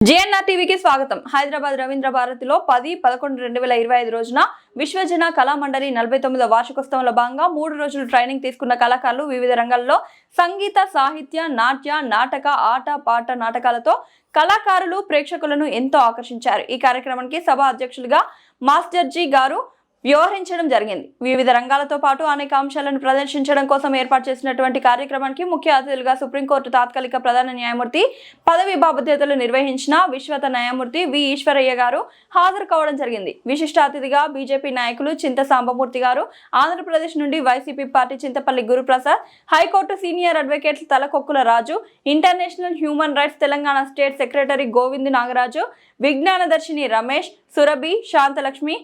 JNR టీవీకి స్వాగతం. హైదరాబాద్ రవీంద్ర భారతిలో 10-11-2025 రోజున విశ్వజన కళామండలి 49వ వార్షికోత్సవంలో భాగంగా 3 రోజులు ట్రైనింగ్ తీసుకున్న కళాకారులు వివిధ రంగాల్లో సంగీత, సాహిత్య, నాట్య, నాటక, ఆట, పాట, నాటకాలతో కళాకారులు ప్రేక్షకులను ఎంతో ఆకర్షించారు. ఈ కార్యక్రమానికి సభ అధ్యక్షులుగా మాస్టర్ జీ గారు వ్యవహరించడం జరిగింది. వివిధ రంగాలతో పాటు అనేక అంశాలను ప్రదర్శించడం కోసం ఏర్పాటు చేసినటువంటి కార్యక్రమానికి ముఖ్య అతిథులుగా సుప్రీంకోర్టు తాత్కాలిక ప్రధాన న్యాయమూర్తి పదవి బాధ్యతలు నిర్వహించిన విశ్వత న్యాయమూర్తి వి ఈశ్వరయ్య గారు హాజరు కావడం జరిగింది. విశిష్ట అతిథిగా బీజేపీ నాయకులు చింత సాంబమూర్తి గారు, ఆంధ్రప్రదేశ్ నుండి YCP party Chintapalli Guruprasad, high court senior advocate Talakokkula Raju, international human rights Telangana state secretary Govind Nagaraju, Vignanadarshini Ramesh, Surabhi, Shanthalakshmi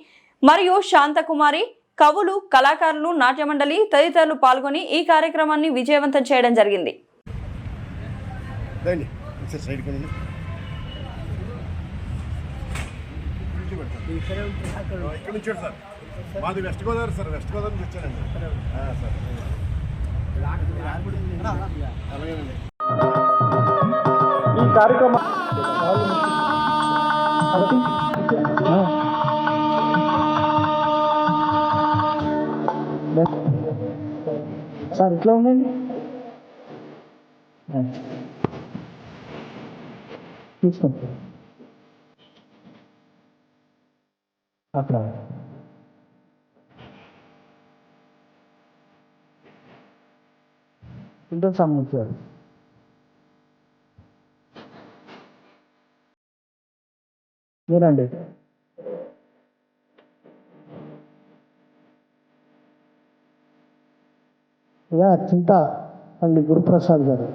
మరియు శాంతకుమారి, కవులు, కళాకారులు, నాట్యమండలి తదితరులు పాల్గొని ఈ కార్యక్రమాన్ని విజయవంతం చేయడం జరిగింది. ఈ కార్యక్రమం సార్ ఇట్లా ఉండండి, తీసుకోండి అక్కడ ఇంట్లో సంబంధించారు. మీరండి చింత అండి గురుప్రసాద్ గారు,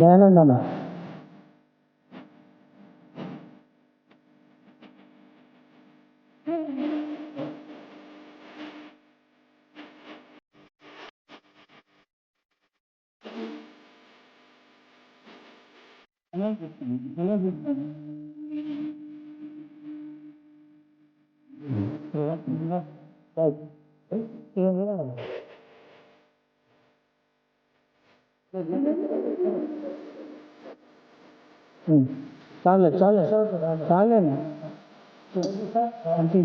దయానంద్ అన్న, చాలే చాలే చాలేనా అంటే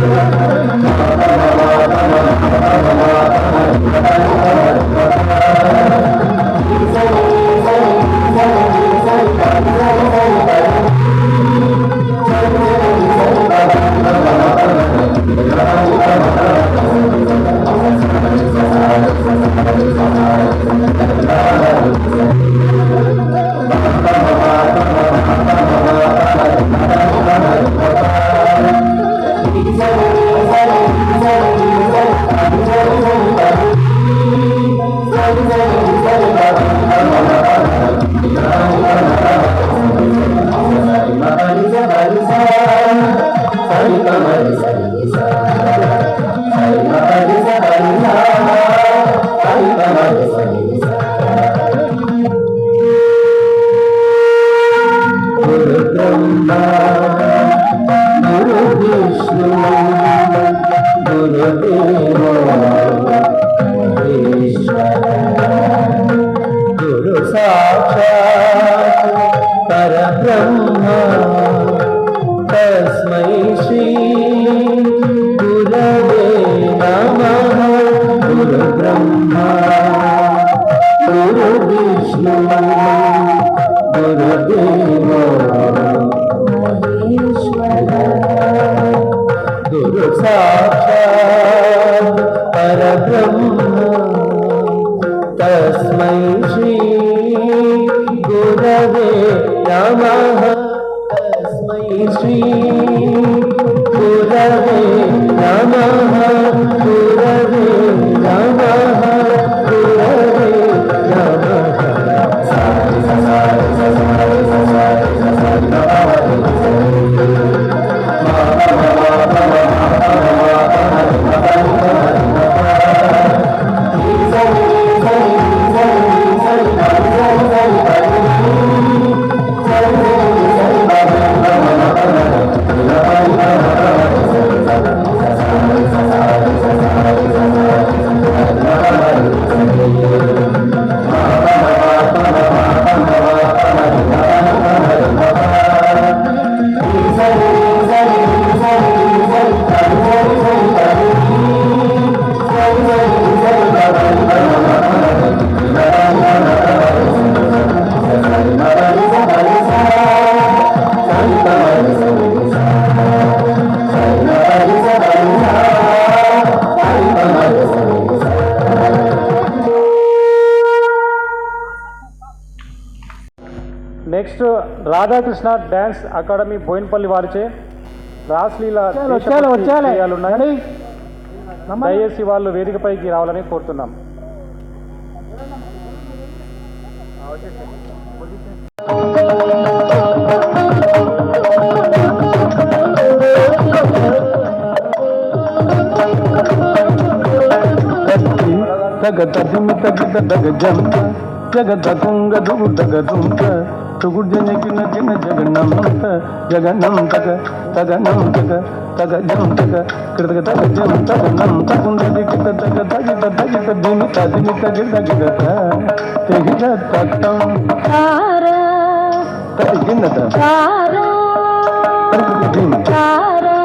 Thank you. गुरु साक्षात् परब्रह्म तस्मै श्री गुरवे नमः। गुरु ब्रह्मा गुरु विष्णु गुरुदेवो महेश्वरः। गुरु साक्षात् परब्रह्म तस्मै श्री गुरवे नमः। तस्मै श्री गुरवे नमः। गुरवे नमः। गुरवे नमः। Next Radhakrishna dance academy Boinapalli వారిచే రాస్లీల ఉన్నాయి. దయచేసి వాళ్ళు వేదికపైకి రావాలని కోరుతున్నాం. జగన్నంత జగన్నంతక తగనం తగ తగజం తగ కృతక తగజం తగనం తగుందది కిత తగ తగిత తగిత దిమి తదిమి తగిత గిత తెగిత తట్టం తారా తగిన్నత తారా దిమి తారా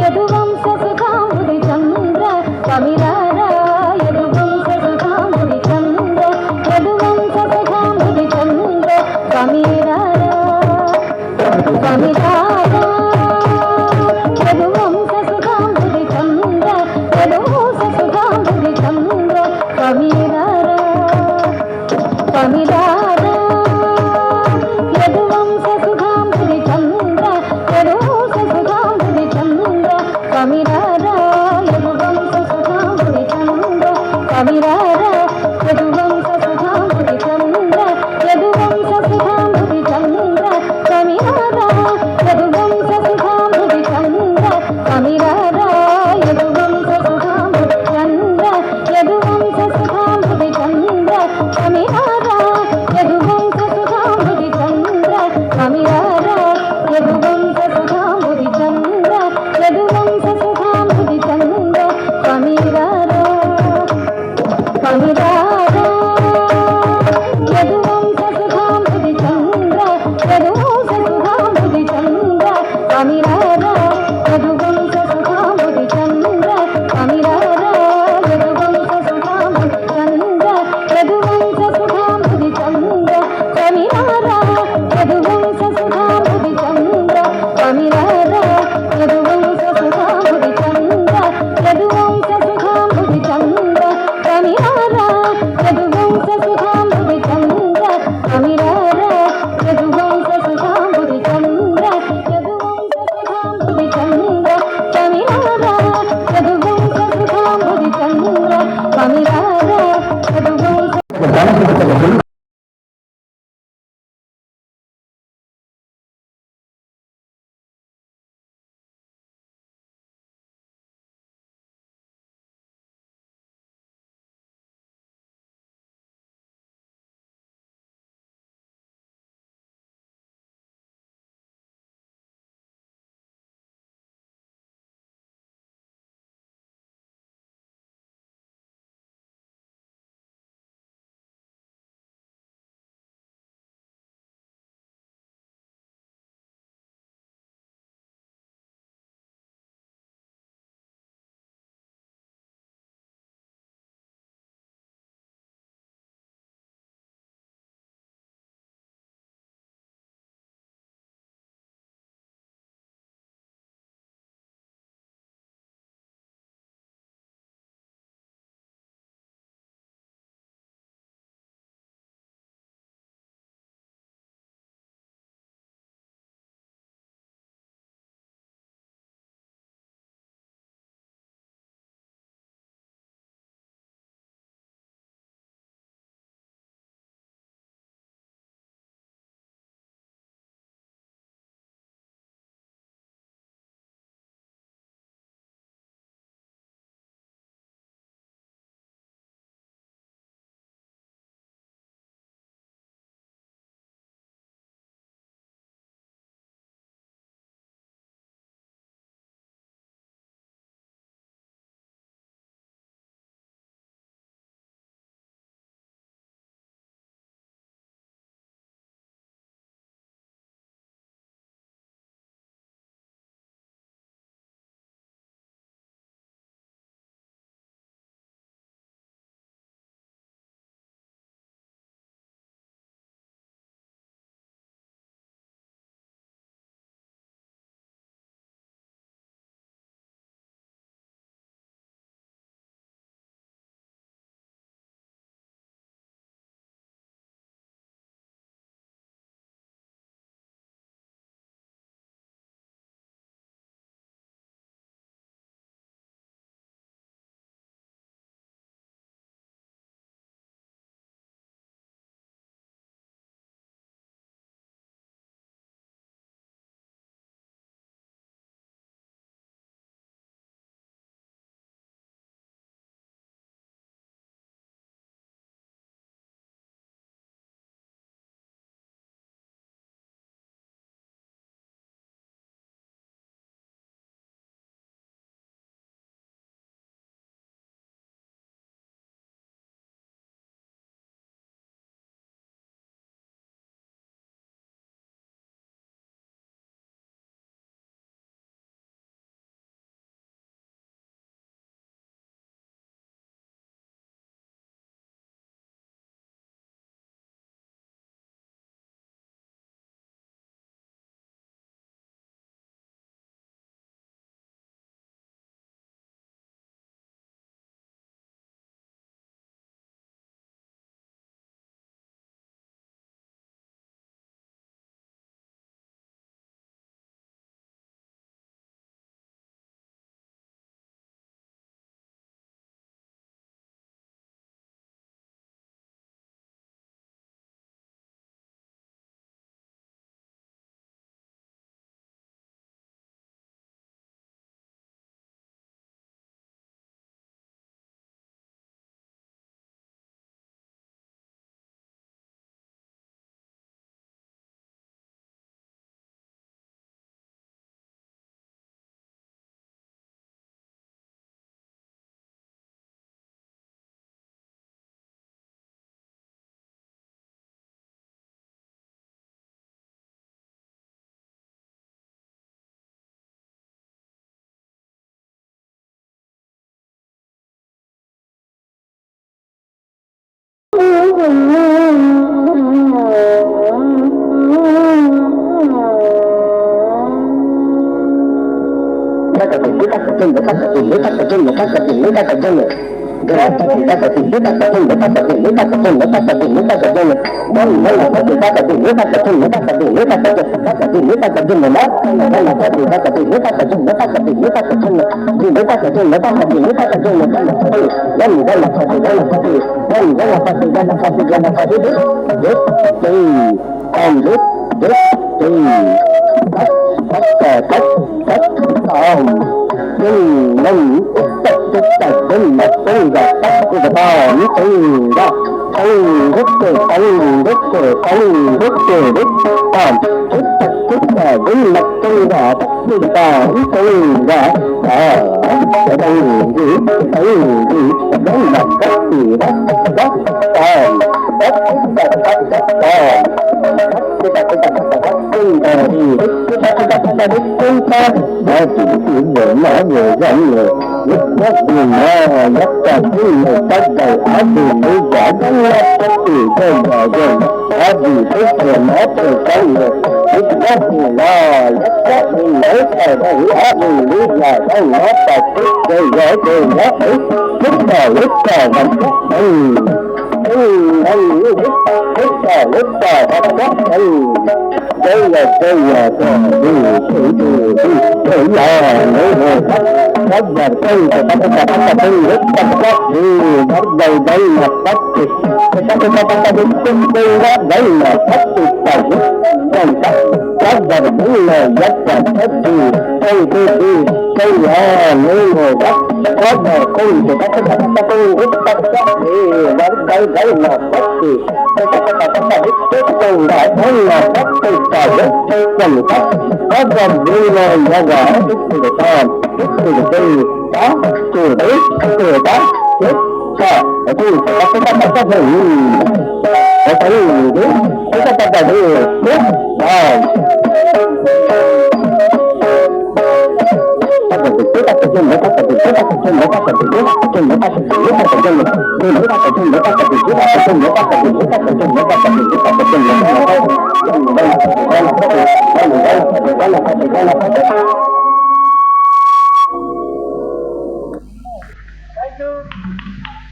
యదువంశ సుధాముడి చంద్ర కమిరారా యదువంశ సుధాముడి చంద్ర యదువంశ సుధాముడి చంద్ర కమిరారా కమిరారా యదువంశ సుధాముడి చంద్ర యదువంశ సుధాముడి చంద్ర కమిరారా కమిరారా యదువంశ సుధాముడి చంద్ర యదువంశ సుధాముడి చంద్ర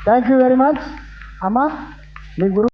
థ్యాంక్ యూ వెరీ మచ్ అమ్మా. మీ గురు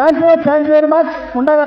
థ్యాంక్ యూ వెరీ మచ్. ఉండగా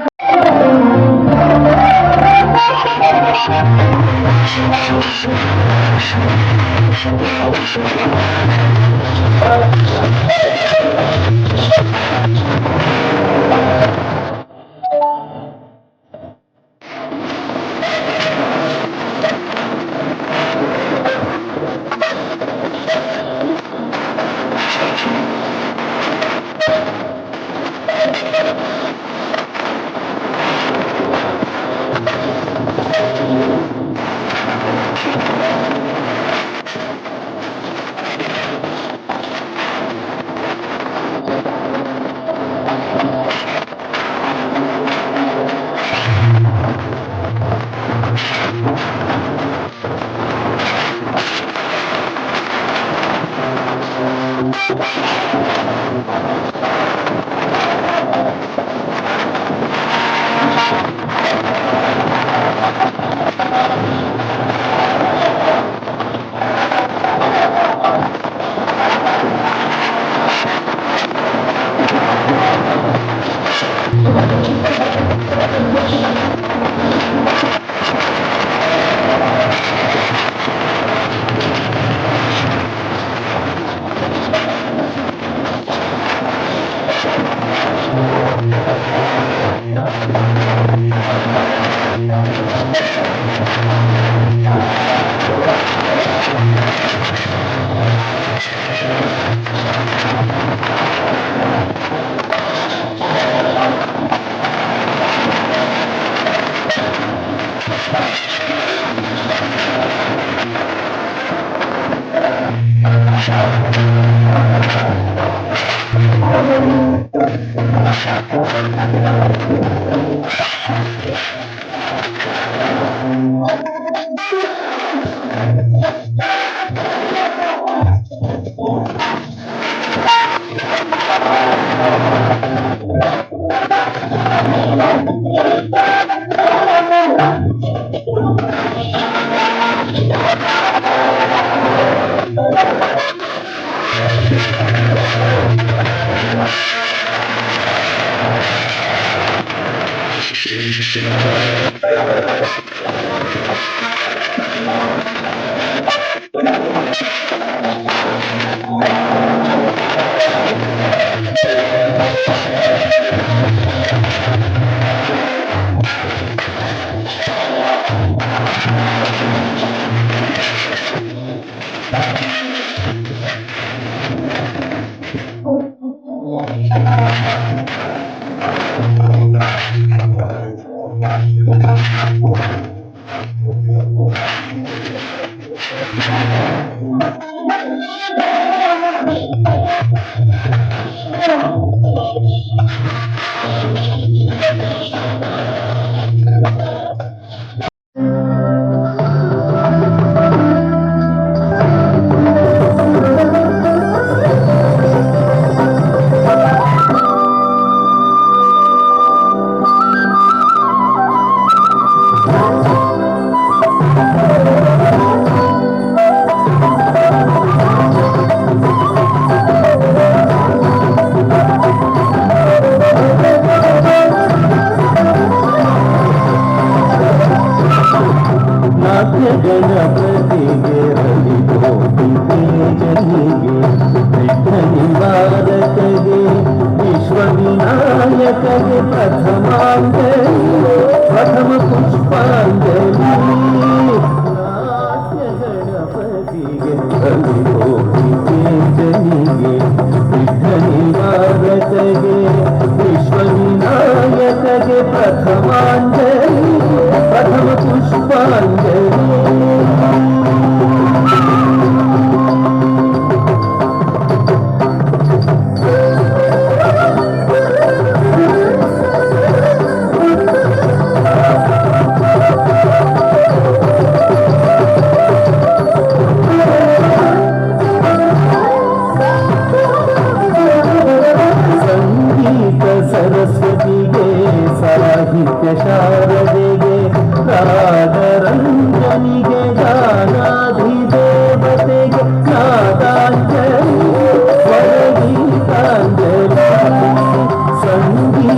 ಸಂಗೀತ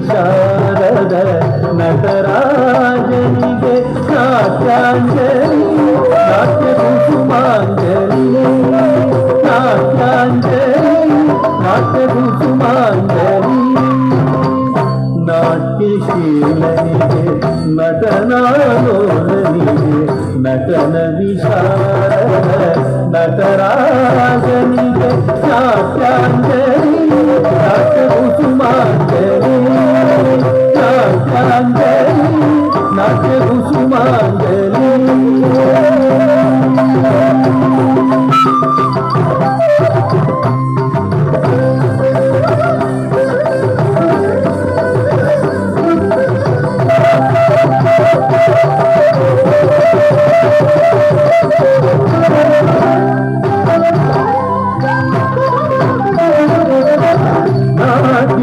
ವಿಶಾರದ ನಟರಾಜನಿಗೆ ನಾಟ್ಯಾಂಜಲಿ ನಾಟ್ಯ ಕುಸುಮಾಂಜಲಿ ನಾಟ್ಯಾಂಜಲಿ ನಾಟ್ಯ ಕುಸುಮಾಂಜಲಿ ನಾಟ್ಯಶೀಲನಿಗೆ ನಟನಾಲೋಲನಿಗೆ ನಟನ ವಿಶಾರದ ನಟರಾಜನಿಗೆ ನಾಟ್ಯಾಂಜಲಿ ನಾಟ್ಯ ಕುಸುಮಾಂಜಲಿ ನಾಟ್ಯಾಂಜಲಿ ನಾಟ್ಯ ಕುಸುಮಾಂಜಲಿ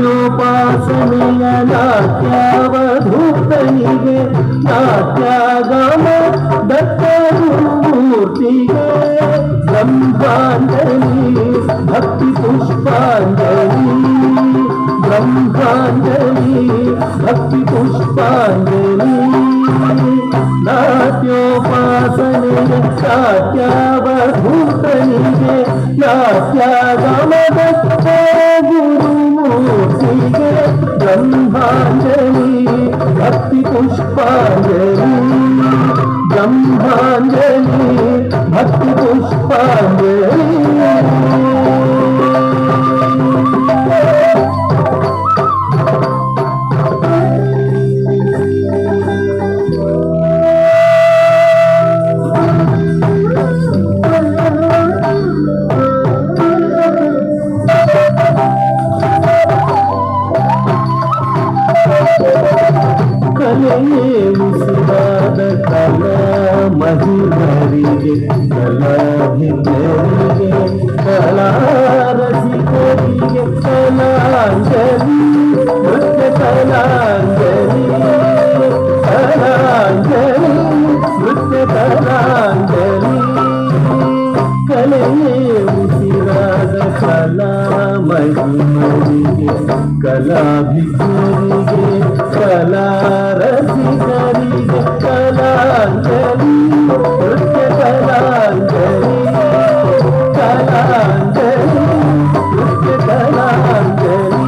ನಾಟ್ಯೋಪಾಸನೆಯ ನಾಟ್ಯಾವಧೂತನಿಗೆ ನಾಟ್ಯಾಗಮ ದತ್ತ ಗುರುಮೂರ್ತಿಗೆ ಬ್ರಹ್ಮಾಂಜಲಿ ಭಕ್ತಿ ಪುಷ್ಪಾಂಜಲಿ ಬ್ರಹ್ಮಾಂಜಲಿ ಭಕ್ತಿ ಪುಷ್ಪಾಂಜಲಿ ನಾಟ್ಯೋಪಾಸನೆಯ ನಾಟ್ಯಾವಧೂತನಿಗೆ ನಾಟ್ಯಾಗಮ ದತ್ತ ಗುರುಮೂರ್ತಿಗೆ ಬ್ರಹ್ಮಾಂಜಲಿ ಭಕ್ತಿ ಪುಷ್ಪಾಂಜಲಿ ಬ್ರಹ್ಮಾಂಜಲಿ ಭಕ್ತಿ ಪುಷ್ಪಾಂಜಲಿ ಕಲೆಯೇ ಉಸಿರಾದ ಕಲಾ ಮಹಿಮರಿಗೆ ಕಲಾಭಿತರಿಗೆ ಕಲಾರಸಿಕರಿಗೆ ಕಲಾಂಜಲಿ ನೃತ್ಯ ಕಲಾಂಜಲಿ ಕಲಾಂಜಲಿ ನೃತ್ಯ ಕಲಾಂಜಲಿ ಕಲೆಯೇ ಉಸಿರಾದ ಕಲಾ ಮಹಿಮರಿಗೆ ಕಲಾಭಿತರಿಗೆ ಕಲಾರಸಿಕರಿಗೆ ಕಲಾಂಜಲಿ ನೃತ್ಯ ಕಲಾಂಜಲಿ ಕಲಾಂಜಲಿ ನೃತ್ಯ ಕಲಾಂಜಲಿ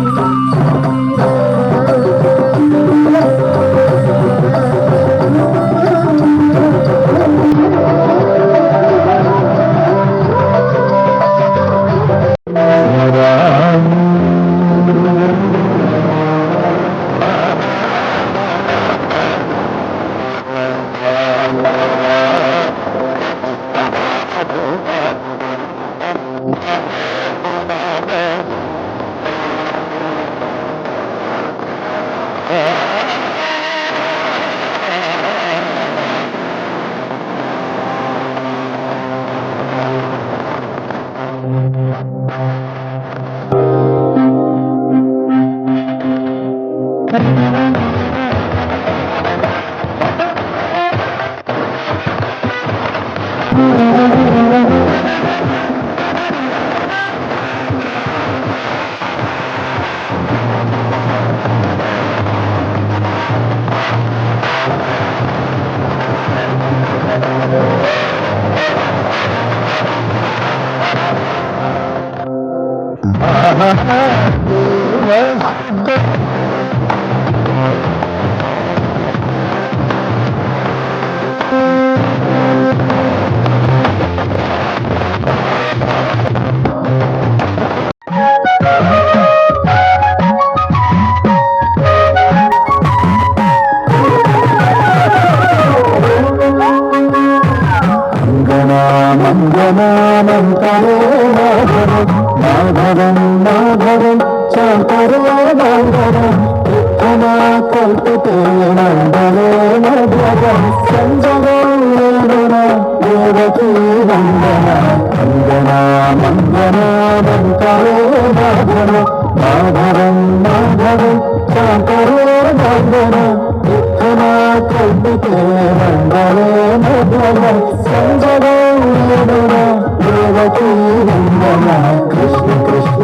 మంగళమంతరో మాధవం మాధవం మాధవం శాంతరో మంగళం ఉత్తమా కల్పతే మంగళో మధ్యవం సంజగో దేవకీ వందన మంగళా మంగళమంతరో మాధవం మాధవం మాధవం శాంతరో మంగళం ఉత్తమా కల్పతే మంగళో మధ్యవం సంజగో దేవకీ వందన కృష్ణ కృష్ణ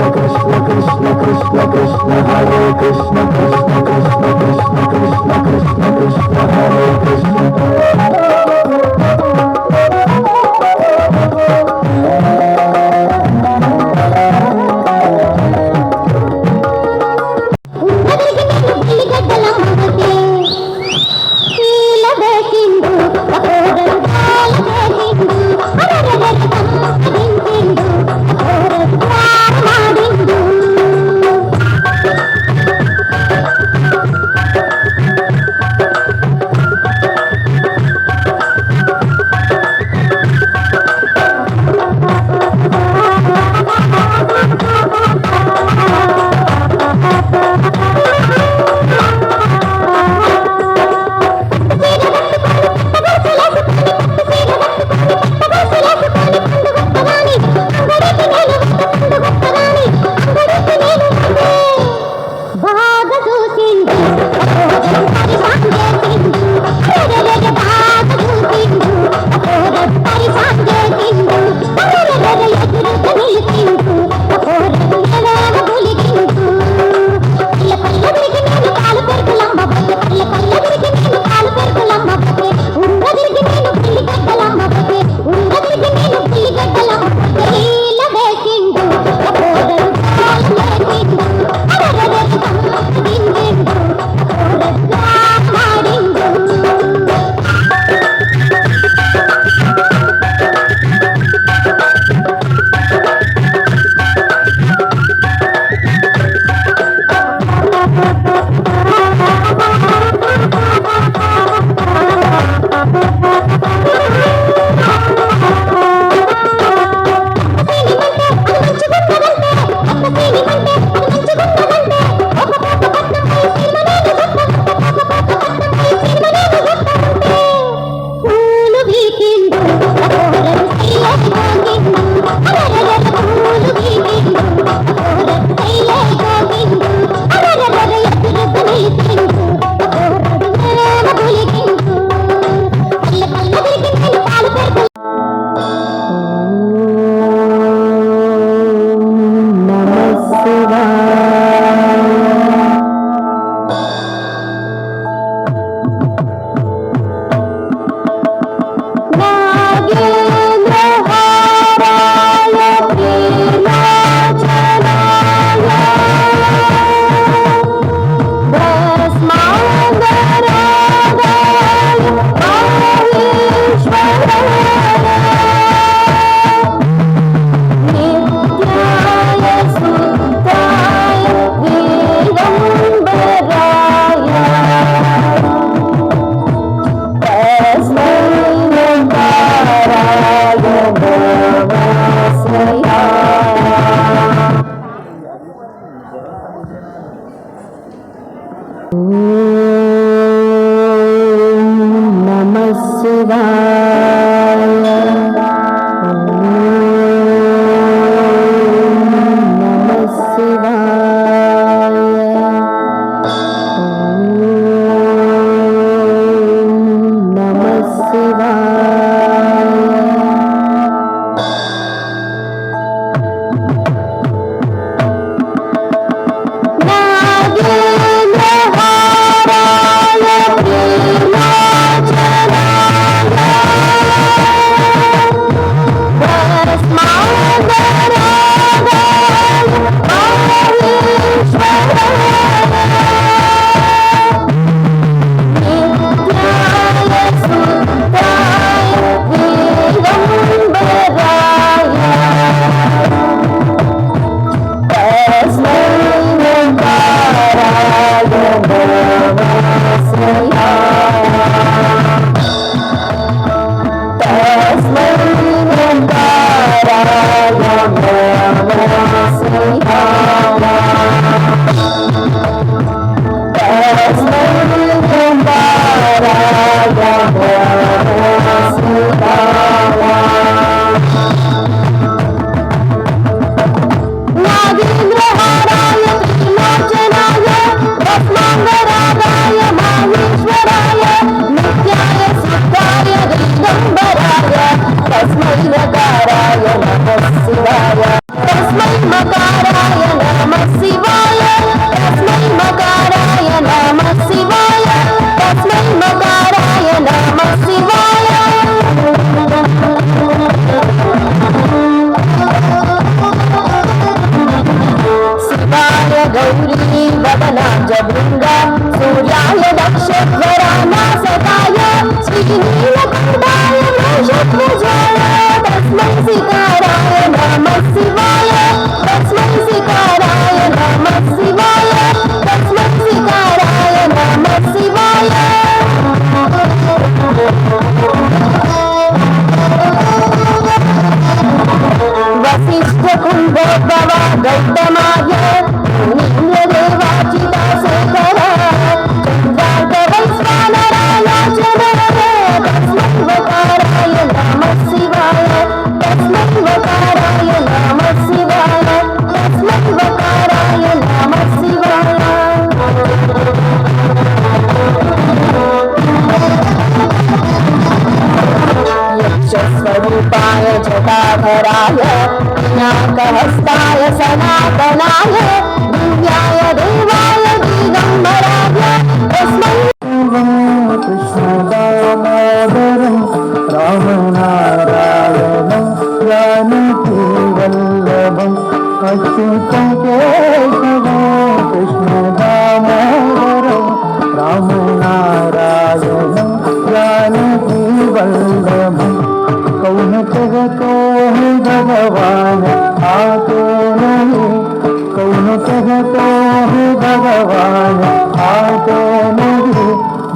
भगवान आते नहीं,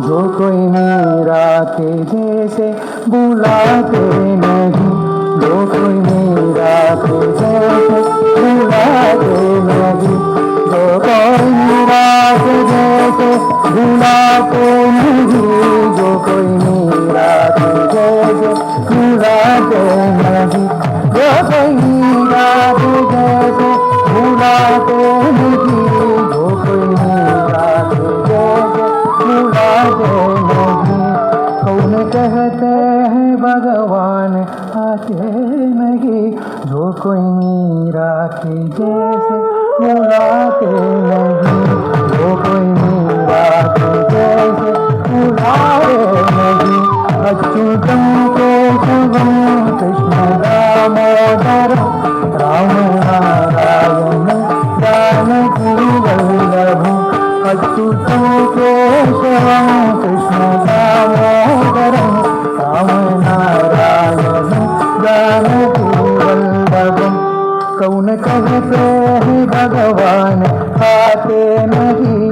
जो कोई मेरा के जैसे बुलाते नहीं, जो कोई मेरा के जैसे बुलाते नहीं, जो कोई मेरा के जैसे बुलाते नहीं, जो कोई मेरा के जैसे बुलाते नहीं, जो कोई मेरा के जैसे बुलाते नहीं, जो कोई मेरा के जैसे बुलाते नहीं। कौन कहते हैं भगवान आते नहीं, जो कोई मेरा के जैसे बुलाते नहीं, जो कोई मेरा के जैसे बुलाते नहीं। अच्युतम केशवम कृष्ण दामोदरम राम नारायण जानकी वल्लभम। अच्युतम केशवम कृष्ण दामोदरम राम नारायण जानकी वल्लभम। कौन कहते हैं भगवान आते नहीं,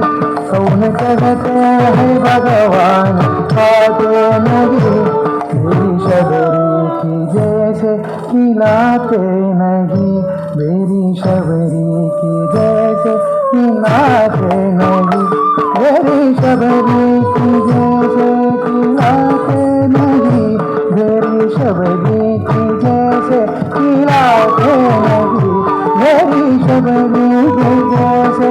कौन कहते हैं भगवान आते नहीं, मेरी शबरी की जैसे खिलाते नहीं, मेरी शबरी की जैसे खिलाते नहीं, मेरी शबरी की जैसे खिलाते नहीं, मेरी शबरी की जैसे खिलाते नहीं, मेरी शबरी की जैसे।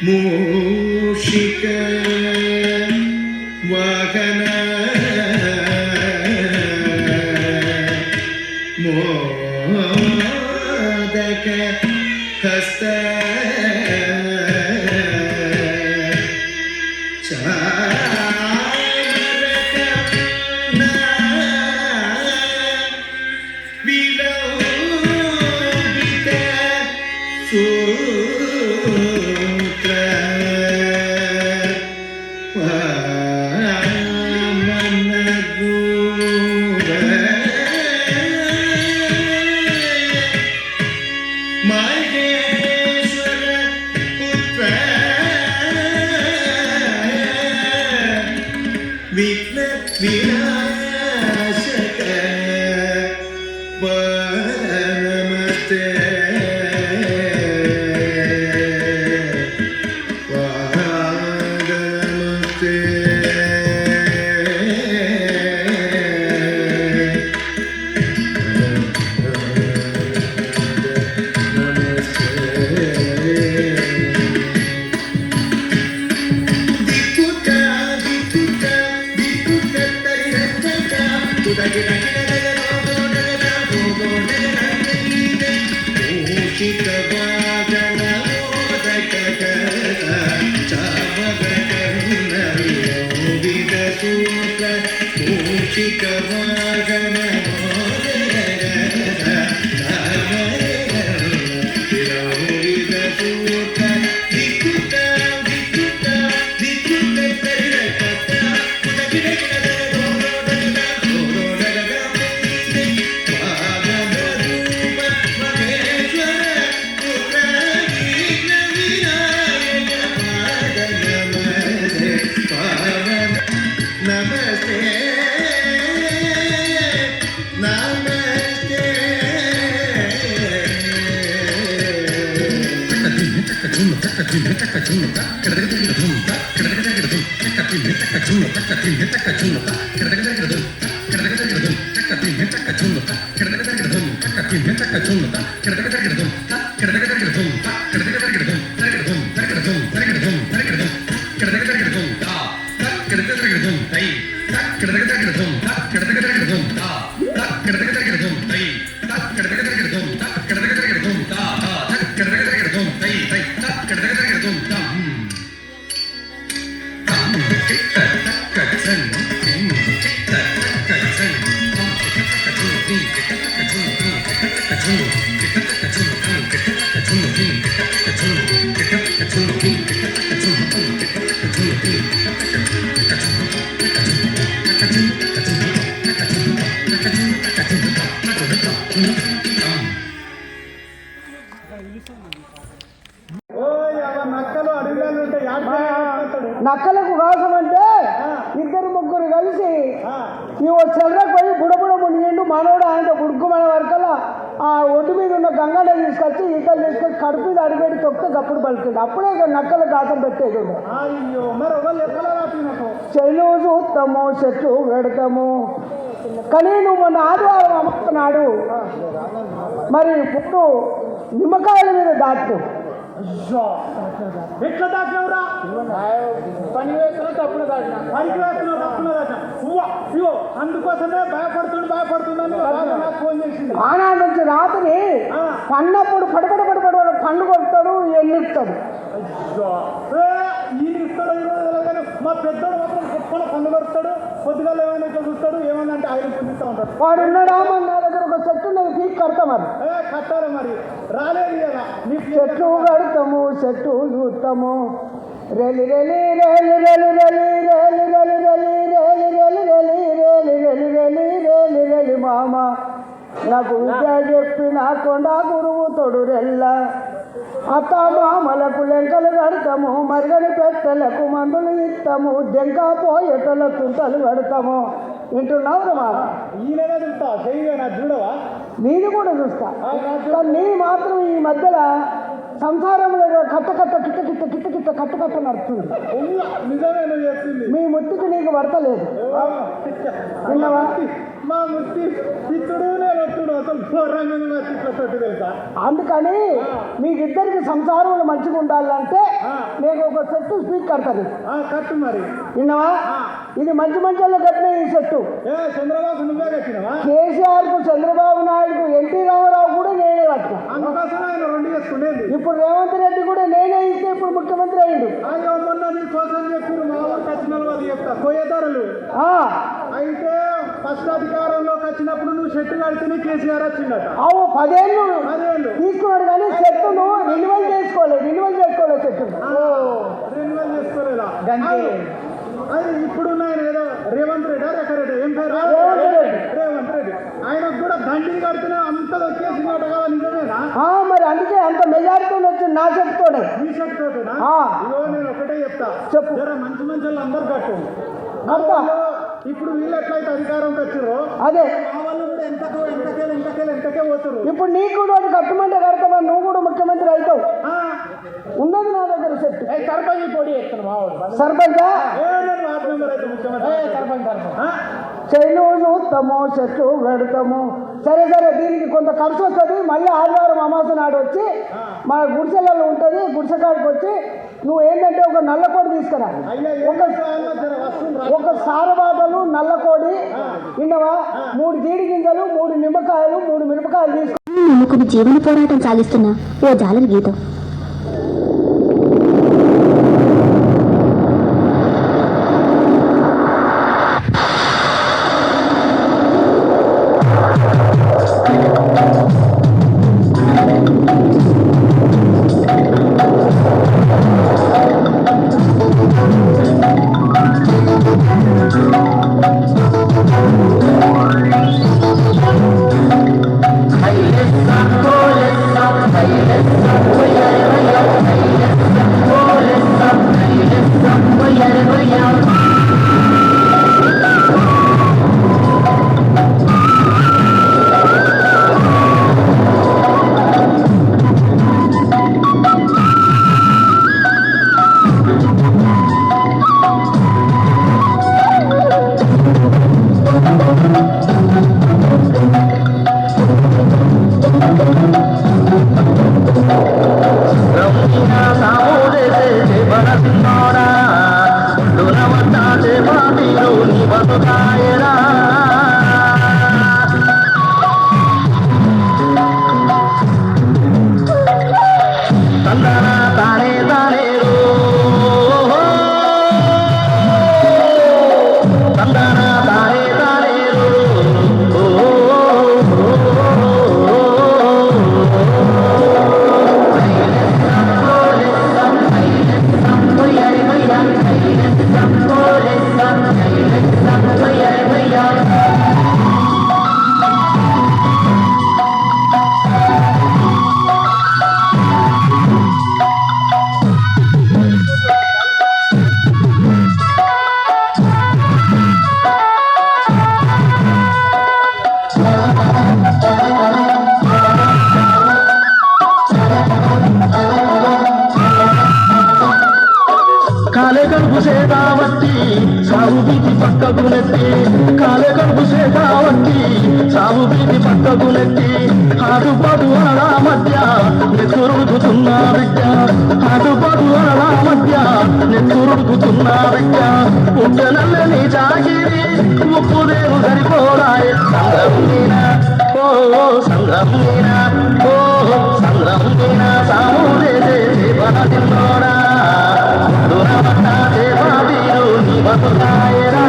మూషిక వాహన మోదక హస్త వినాశక నమస్తే నమస్తే నక్కలకు కోసం అంటే ఇద్దరు ముగ్గురు కలిసి ఈ చెల్లరకు పోయి బుడబుడ మునిగిండు మనోడు ఆయన ఉడుకుమనే వరకల్లా ఆ ఒడ్డు మీద ఉన్న గంగడ తీసుకొచ్చి ఈకలు తీసుకొని కడుపు మీద అడిగేటి తొక్కితే గప్పుడు పలుకుంది అప్పుడే నక్కల గాసం పెట్టేది చెల్లు చూస్తాము చెట్లు పెడతాము కానీ నువ్వు మొన్న ఆదివారం అమ్ముతున్నాడు మరి పుట్టు నిమ్మకాయల మీద దాటు ఎట్లా దాటినవురా పని వేస్తున్నా తప్పుడు దాటిన పనికి వేస్తున్నావు తప్పున దాటినా ఇగో అందుకోసమే భయపడుతుందని నాకు ఫోన్ చేసింది ఆనాడు నుంచి రాత్రి పన్నప్పుడు పడపడ పండు కొడతాడు ఎన్నిస్తాడు ఈయన ఇస్తాడు కానీ మా పెద్దోడు మాత్రం గొప్పలో పండు కొడతాడు పొద్దుగా ఏమైనా ఇట్లా చూస్తాడు ఏమన్నా అంటే ఆయన పొందుతూ ఉంటాడు వాడు ఉన్నాడా నా దగ్గర ఒక చెట్టు ఉన్నది పీక్ కడతా మరి కట్టారు మరి రాలేదు కదా నీకు చెట్టు కడతాము చెట్టు చూస్తాము rally rally rally rally rally rally rally rally rally rally rally rally rally rally rally మామ నాకు విద్య చెప్పిన కొండ గురువు తొడు రెల్ల అత్త మామలకు లెంకలు కడతాము మరుగని పెట్టలకు మందులు ఇస్తాము దెంక పోయేటల తుంటలు కడతాము వింటున్నావు మాట ఈయననే చూస్తా చెయ్యి నా చూడవా నీది కూడా చూస్తా కానీ నీ మాత్రం ఈ మధ్యలో సంసారంలో కట్ట కట్ట కిట్ట కిట్ట కిట్ట కిట్ట కట్ట కట్ట నడుస్తుంది. నిజమే నువ్వు చెప్పింది. మీ ముత్తుకి నీకు పడతలేదు. విన్నావా? మా ముత్తి తిట్టుడు నేను వస్తుడు అసలు ఘోరంగా తిట్లతోటి తెలుసా. అందుకని మీకిద్దరికి సంసారంలో మంచిగా ఉండాలంటే నేను ఒక సెట్టు స్పీక్ కడతాను. కట్టు మరి. విన్నావా? ఇది మంచి మంచి కట్టిన ఈ సెట్టు. చంద్రబాబు నువ్వే కట్టినవా? కేసీఆర్ కు, చంద్రబాబు నాయుడుకు, ఎన్టీ రామారావు కూడా నేనే కట్టినా. అందుకోసం ఆయన రెండు చేసుకునేది. ఇప్పుడు రేవంత్ రెడ్డి కూడా నేనే ఇస్తే ఇప్పుడు ముఖ్యమంత్రి అయ్యిండు. అయ్యో మొన్న నీ కోసం చెప్పారు మా ఊరికి వచ్చిన వాళ్ళు చెప్తా కొయ్యదారులు. అయితే ఫస్ట్ అధికారంలోకి వచ్చినప్పుడు నువ్వు షెట్టు కడితేనే కేసీఆర్ వచ్చిందట. 10 ఏళ్ళు తీసుకున్నాడు కానీ సెట్టును రెన్యువల్ చేసుకోలేదు సెట్టు. రెన్యువల్ చేసుకోలేదా? అది ఇప్పుడు ఆయన ఏదో రేవంత్ రెడ్డి రెడ్డి ఏం పేరు? రేవంత్ రెడ్డి. ఆయనకు కూడా దండిని కడితేనే అంత వచ్చేసినట్టు కదా, నిజమేనా? మరి అందుకే అంత మెజారిటీ వచ్చింది నా సెట్తోనే. ఈ షర్ట్ తోటేనా? ఇగో నేను ఒకటే చెప్తా, చెప్పు. జర మంచి మంచి వాళ్ళు అందరు కట్టు. ఇప్పుడు వీళ్ళు ఎట్లయితే అధికారంకి వచ్చారో అదే మా వాళ్ళు కూడా ఎంతకే పోతారు. ఇప్పుడు నీకు కూడా ఒకటి కట్టమంటే కడతావా? నువ్వు కూడా ముఖ్యమంత్రి అవుతావు. ఉన్నది నా దగ్గర సెట్. సర్పంచ్ పోటీ చేస్తాను మా వాళ్ళు. సర్పంచ్ వార్డు మెంబర్ అయితే ముఖ్యమంత్రి. సర్పంచ్ చెయ్యి చూస్తాము, చెట్లు పెడతాము. సరే దీనికి కొంత ఖర్చు వస్తుంది. మళ్ళీ ఆదివారం అమాస నాడు వచ్చి మా గుడిసెలలో ఉంటుంది. గుడిసెకాడికి వచ్చి నువ్వు ఏంటంటే ఒక నల్లకోడి తీసుకురా. ఒక సారబాటలు, నల్లకోడి, విన్నవా, 3 జీడి గింజలు, 3 నిమ్మకాయలు, 3 మిరపకాయలు తీసుకుని నమ్ముకుని జీవన పోరాటం సాగిస్తున్న ఓ జాలరి గీతం. కాలేగడుపు సేదావట్టి సాగు బీది పక్కకు నెట్టి, కాలేగడుపు సేదావట్టి సాగు బీది పక్కకు నెట్టి, ఆటుపాటు అలా మధ్య నెత్తురుడుకుతున్నా బిడ్డ, ఆటుపాటు అలా మధ్య నెత్తురుడుకుతున్నా బిడ్డ, పుట్టనల్లని జాగిరి ఉప్పుదేవు సరిపోరాయ సంద్రం మీనా, ఓ సంద్రం మీనా, ఓ సంద్రం మీనా, సాముదేసే చేపల తిన్నోడా దురవతా దేవాబీరు నివసురాయరా.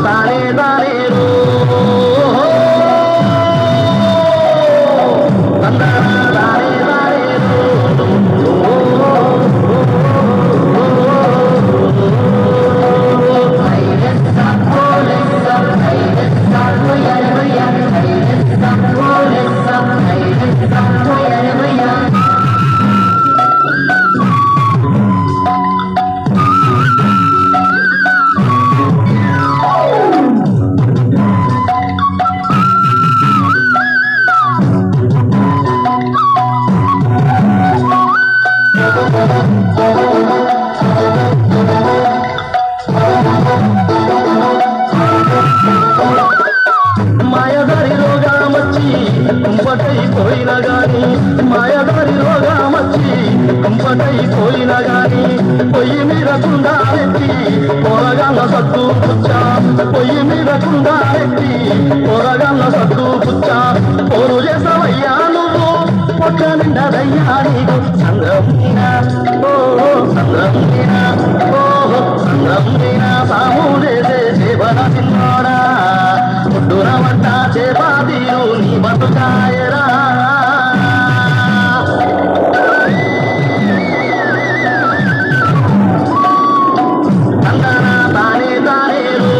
తానే తానేరు తానే తానేరు మాయదారిలోగా మచ్చి కుంపటైపోయిన గాని మాయదారిలోగా మచ్చి కుంపటైపోయిన గాని పొయ్యి మీద కుండా ఎత్తి పొరగన్న సత్తు పుచ్చా పొయ్యి మీద కుండా ఎత్తి పొరగన్న సత్తు పుచ్చా పోరు చేసవయ్యా నువ్వు పొట్ట నిండదయ్యా నీకు సంద్రమిన ఓ సంద్రమిన ఓ సంద్రమిన సాము చేసే సేవన తిన్నాడా పుట్టున వంట చేపాతీరు నీ బతుకాయరా తందన తానే తానేరు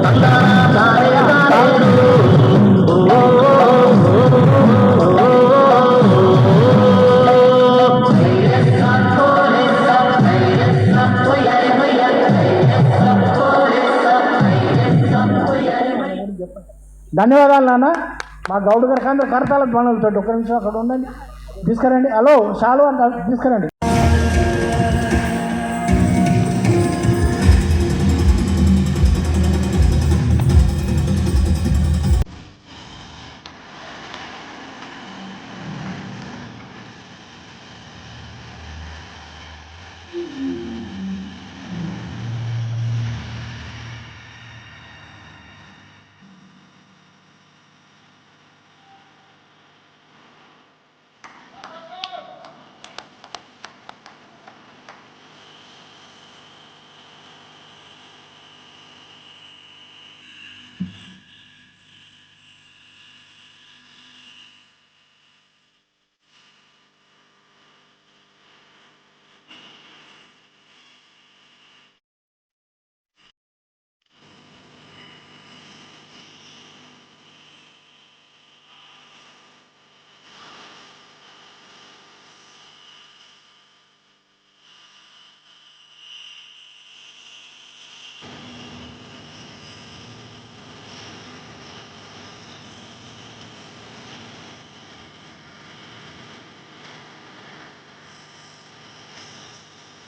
తందన తానే తానేరు ధన్యవాదాలు నాన్న. మా గౌడ్ గారికి అందరూ కరతాల ధ్వనులతో ఒక్క నిమిషం అక్కడ ఉండండి. తీసుకురండి. హలో షాలు అంట తీసుకురండి.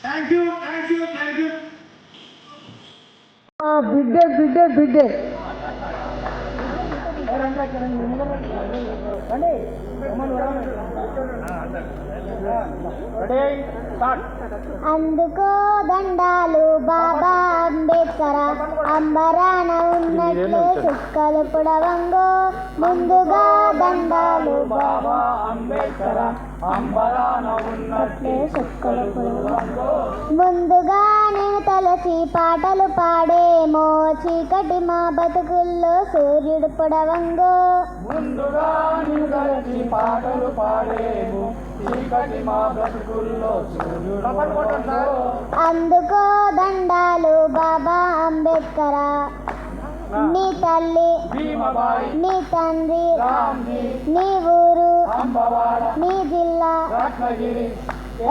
Thank you thank you thank you. బిడ్డే బిడ్డే బిడ్డే అందుకో దండాలు బాబా అంబేద్కర అంబరాన ఉన్నట్లే చుక్కలు పుడవంగో ముందుగా దండాలు బాబా అంబేద్కర అంబరాన ఉన్నట్లే చుక్కలు పుడవంగో ముందుగా నేను తలచి పాటలు పాడేమో చీకటి మా బతుకుల్లో సూర్యుడు పొడవంగో ముందుగా నేను తలచి పాటలు పాడేము చీకటి మా బ్రతుకుల్లో సూర్యుడు. అందుకో దండాలు బాబా అంబేద్కర నీ తల్లి నీ తండ్రి నీ ఊరు నీ జిల్లా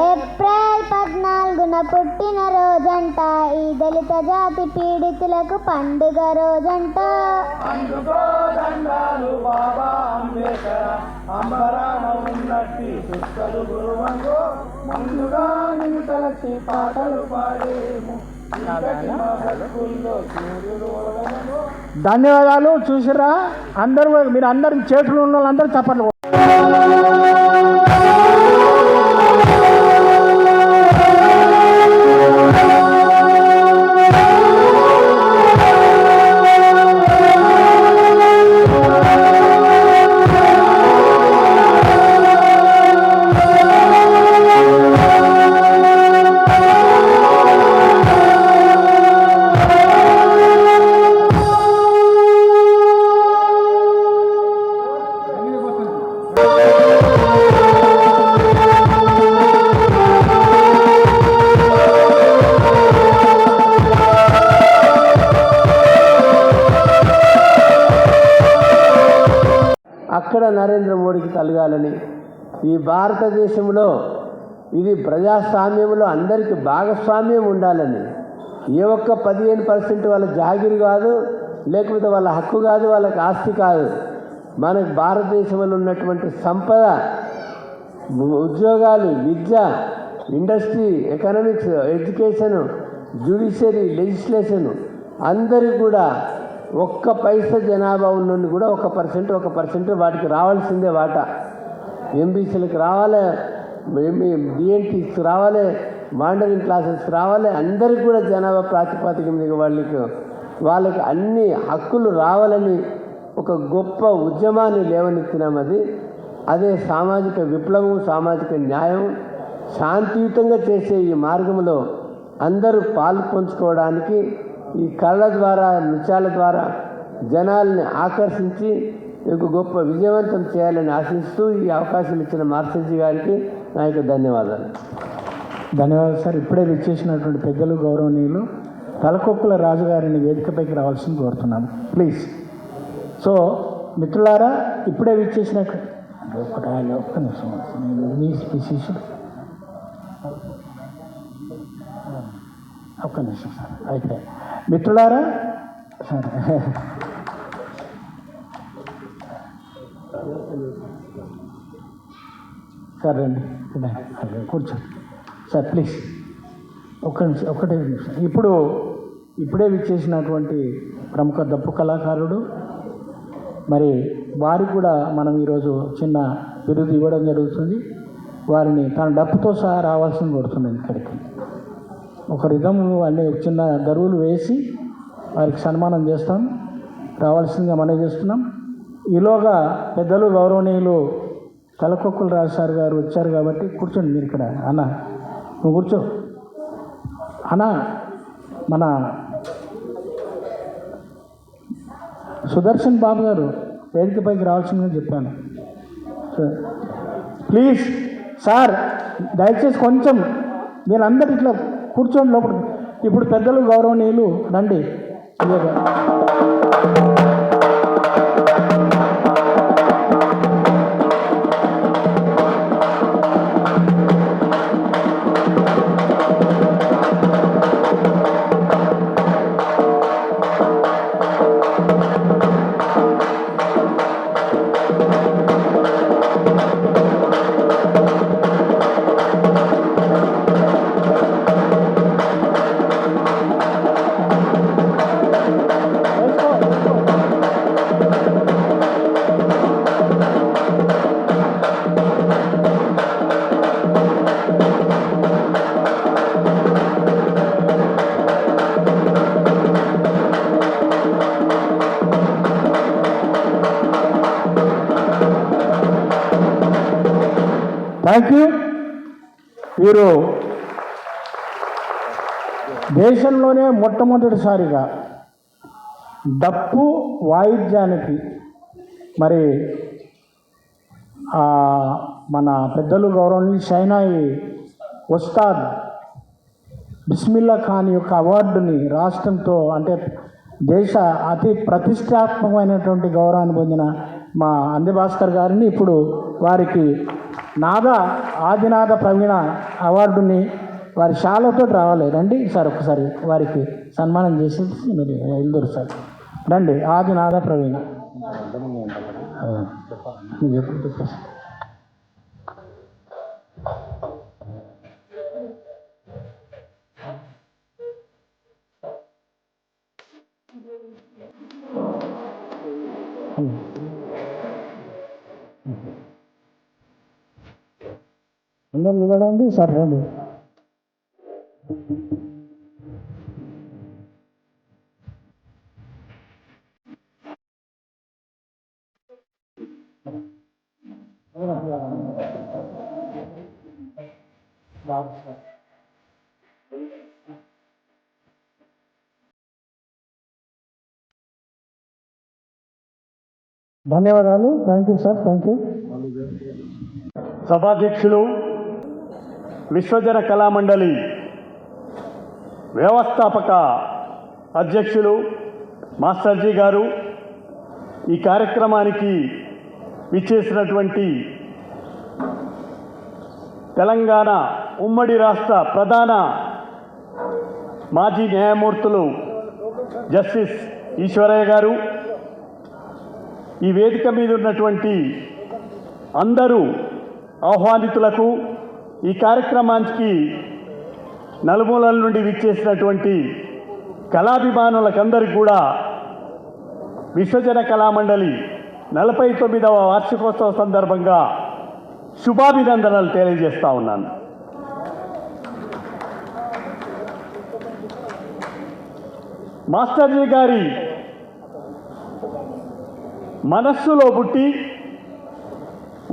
ఏప్రిల్ 14న పుట్టిన రోజంట ఈ దళిత జాతి పీడితులకు పండుగ రోజంట. అందుకో దండాలు బాబా అంబేద్కర అంబరాన ఉన్నట్టి చుక్కలు గురువంగో ముందుగా నేను తలచి పాటలు పాడేము. ధన్యవాదాలు. చూసిరా అందరూ, మీరు అందరు చేతులు ఉన్న వాళ్ళందరూ చప్పట్లు. అక్కడ నరేంద్ర మోడీకి కలగాలని, ఈ భారతదేశంలో ఇది ప్రజాస్వామ్యంలో అందరికీ భాగస్వామ్యం ఉండాలని, ఏ ఒక్క 15% వాళ్ళ జాగిరి కాదు, లేకపోతే వాళ్ళ హక్కు కాదు, వాళ్ళకి ఆస్తి కాదు, మనకు భారతదేశంలో ఉన్నటువంటి సంపద, ఉద్యోగాలు, విద్య, industry, economics, education, judiciary, legislation అందరికీ కూడా ఒక్క పైసా జనాభా ఉన్నోడిని కూడా 1% వాటికి రావాల్సిందే వాటా. ఎంబీసీలకు రావాలి, డిఎన్టీస్కి రావాలి, మాండరింగ్ క్లాసెస్కి రావాలి, అందరికీ కూడా జనాభా ప్రాతిపదిక మీద వాళ్ళకి అన్ని హక్కులు రావాలని ఒక గొప్ప ఉద్యమాన్ని లేవనెత్తినామది. అదే సామాజిక విప్లవం, సామాజిక న్యాయం. శాంతియుతంగా చేసే ఈ మార్గంలో అందరూ పాలు పంచుకోవడానికి ఈ కళల ద్వారా, నృత్యాల ద్వారా జనాల్ని ఆకర్షించి ఒక గొప్ప విజయవంతం చేయాలని ఆశిస్తూ ఈ అవకాశం ఇచ్చిన మార్సెల్జీ గారికి నా యొక్క ధన్యవాదాలు. ధన్యవాదాలు సార్. ఇప్పుడే విచ్చేసినటువంటి పెద్దలు, గౌరవనీయులు తలకొక్కుల రాజుగారిని వేదికపైకి రావాల్సింది కోరుతున్నాను, ప్లీజ్. సో మిత్రులారా, ఇప్పుడే విచ్చేసినట్టు ఒక్క నిమిషం మీ శిష్యుడు ఒక్క నిమిషం సార్. అయితే మిత్రులారా, సరే సార్ రండి, కూర్చోండి సార్ ప్లీజ్. ఒక్కటే నిమిషం. ఇప్పుడే విచ్చేసినటువంటి ప్రముఖ దప్పు కళాకారుడు, మరి వారికి కూడా మనం ఈరోజు చిన్న బిరుదు ఇవ్వడం జరుగుతుంది. వారిని తన డప్పుతో సహా రావాల్సింది కోరుతున్నాను. ఇక్కడికి ఒక రిధం అన్ని చిన్న దరువులు వేసి వారికి సన్మానం చేస్తాం, రావాల్సిందిగా మనం చేస్తున్నాం. ఈలోగా పెద్దలు, గౌరవనీయులు తలకొక్కుల రాజు సార్ గారు వచ్చారు కాబట్టి కూర్చోండి మీరు ఇక్కడ. అన్న నువ్వు కూర్చో. అన్న, మన సుదర్శన్ బాబు గారు వేదికపైకి రావాల్సిందిగా చెప్పాను. ప్లీజ్ సార్, దయచేసి కొంచెం మీరందరూ ఇట్లా కూర్చోండి లోపల. ఇప్పుడు పెద్దలు, గౌరవనీయులు రండి. Thank you. వీరు దేశంలోనే మొట్టమొదటిసారిగా డప్పు వాయిద్యానికి మరి మన పెద్దలు, గౌరవనీయులు షైనాయి ఉస్తాద్ బిస్మిల్లా ఖాన్ యొక్క అవార్డుని రాష్ట్రంతో, అంటే దేశ అతి ప్రతిష్టాత్మకమైనటువంటి గౌరవాన్ని పొందిన మా అందెభాస్కర్ గారిని ఇప్పుడు వారికి ఆదినాద ప్రవీణ అవార్డుని వారి శాలతో రావాలి. రండి సార్, ఒకసారి వారికి సన్మానం చేసి మీరు వెళ్దరు సార్. రండి, ఆదినాద ప్రవీణ. అందరూ ఇవ్వడండి సార్, రండి. ధన్యవాదాలు. Thank you sir, thank you. సభాధ్యక్షులు, విశ్వజన కళామండలి వ్యవస్థాపక అధ్యక్షులు మాస్టర్జీ గారు, ఈ కార్యక్రమానికి విచ్చేసినటువంటి తెలంగాణ ఉమ్మడి రాష్ట్ర ప్రధాన మాజీ న్యాయమూర్తులు జస్టిస్ ఈశ్వరయ్య గారు, ఈ వేదిక మీద ఉన్నటువంటి అందరూ ఆహ్వానితులకు, ఈ కార్యక్రమానికి నలుమూలల నుండి విచ్చేసినటువంటి కళాభిమానులకందరికీ కూడా విశ్వజన కళామండలి 49వ వార్షికోత్సవ సందర్భంగా శుభాభినందనలు తెలియజేస్తా ఉన్నాను. మాస్టర్జీ గారి మనస్సులో పుట్టి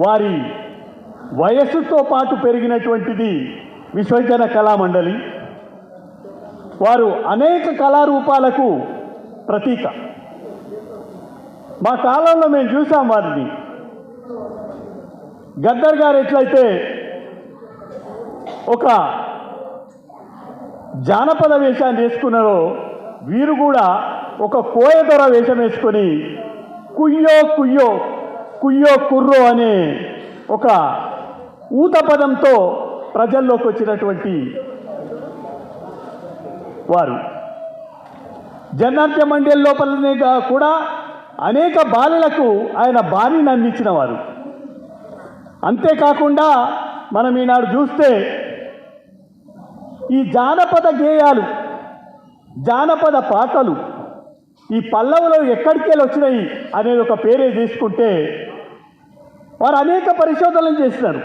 వారి వయస్సుతో పాటు పెరిగినటువంటిది విశ్వజన కళామండలి. వారు అనేక కళారూపాలకు ప్రతీక. మా కాలంలో మేము చూసాం వారిని. గద్దర్ గారు ఎట్లయితే ఒక జానపద వేషాన్ని వేసుకున్నారో, వీరు కూడా ఒక కోయదొర వేషం వేసుకొని కుయ్యో కుయ్యో కుయ్యో కుర్రో అనే ఒక ఊత పదంతో ప్రజల్లోకి వచ్చినటువంటి వారు. జనార్య మండలి లోపలనే కూడా అనేక బాలలకు ఆయన బాణిని అందించిన వారు. అంతేకాకుండా మనం ఈనాడు చూస్తే ఈ జానపద గేయాలు, జానపద పాటలు ఈ పల్లవులో ఎక్కడికి వెళ్ళి వచ్చినాయి అనేది ఒక పేరే తీసుకుంటే వారు అనేక పరిశోధనలు చేసినారు.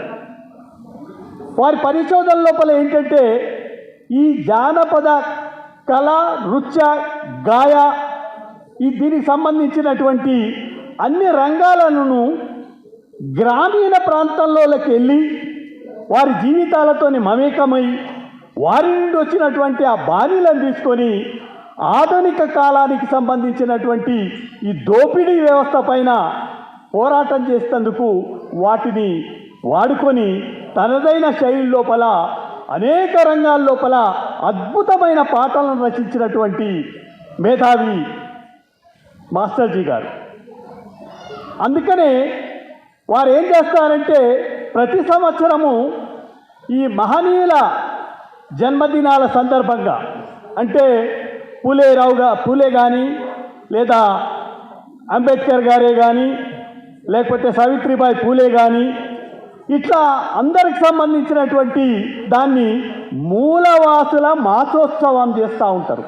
వారి పరిశోధన లోపల ఏంటంటే ఈ జానపద కళ, నృత్య, గాయ దీనికి సంబంధించినటువంటి అన్ని రంగాలను గ్రామీణ ప్రాంతాల్లోకి వెళ్ళి వారి జీవితాలతోని మమేకమై వారి నుండి వచ్చినటువంటి ఆ బాణీలను తీసుకొని ఆధునిక కాలానికి సంబంధించినటువంటి ఈ దోపిడీ వ్యవస్థ పైన పోరాటం చేసేందుకు వాటిని వాడుకొని తనదైన శైలి లోపల అనేక రంగాల లోపల అద్భుతమైన పాటలను రచించినటువంటి మేధావి మాస్టర్జీ గారు. అందుకనే వారు ఏం చేస్తారంటే ప్రతి సంవత్సరము ఈ మహనీయుల జన్మదినాల సందర్భంగా, అంటే పూలే కానీ లేదా అంబేద్కర్ గారే కానీ లేకపోతే సావిత్రిబాయి పూలే కానీ ఇట్లా అందరికి సంబంధించినటువంటి దాన్ని మూలవాసుల మాసోత్సవం చేస్తూ ఉంటారు.